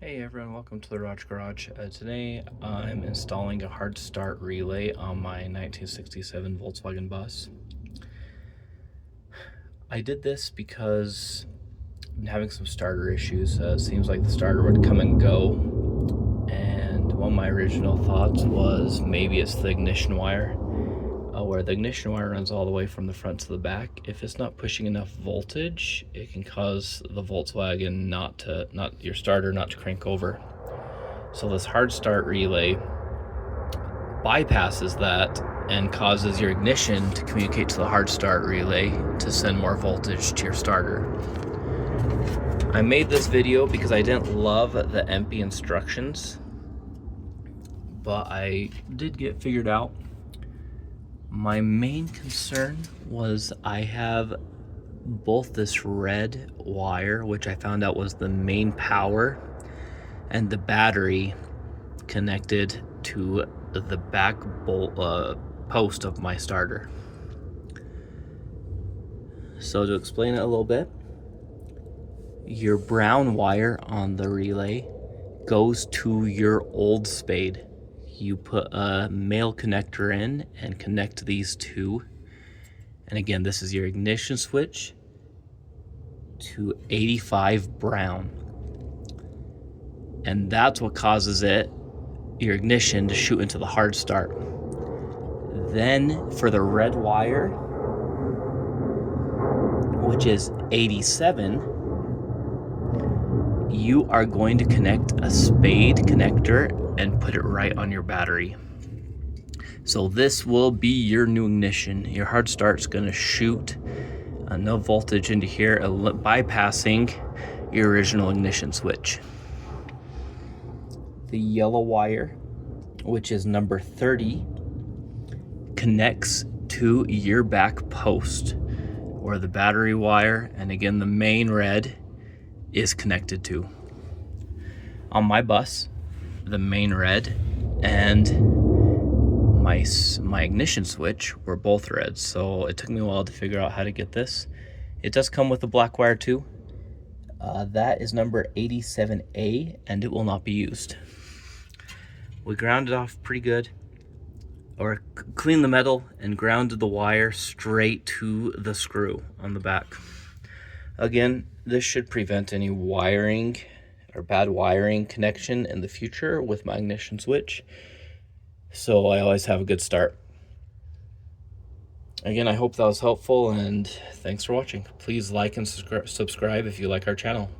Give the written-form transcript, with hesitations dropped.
Hey everyone, welcome to the Garage. Today I'm installing a hard start relay on my 1967 Volkswagen bus. I did this because I'm having some starter issues. It seems like the starter would come and go, and one of my original thoughts was maybe it's the ignition wire, where the ignition wire runs all the way from the front to the back. If it's not pushing enough voltage, it can cause the Volkswagen your starter not to crank over. So this hard start relay bypasses that and causes your ignition to communicate to the hard start relay to send more voltage to your starter. I made this video because I didn't love the Empi instructions, but I did get figured out. My main concern was I have both this red wire, which I found out was the main power, and the battery connected to the back post of my starter. So to explain it a little bit, your brown wire on the relay goes to your old spade. You put a male connector in and connect these two. And again, this is your ignition switch to 85 brown. And that's what causes your ignition to shoot into the hard start. Then for the red wire, which is 87, you are going to connect a spade connector and put it right on your battery. So this will be your new ignition. Your hard start's going to shoot enough voltage into here, bypassing your original ignition switch. The yellow wire, which is number 30, connects to your back post where the battery wire and again the main red is connected to. On my bus, the main red and my ignition switch were both red, so it took me a while to figure out how to get this. It does come with a black wire too. That is number 87A, and it will not be used. We grounded off pretty good, or cleaned the metal and grounded the wire straight to the screw on the back. Again, this should prevent any wiring or bad wiring connection in the future with my ignition switch, so I always have a good start. Again, I hope that was helpful, and thanks for watching. Please like and subscribe if you like our channel.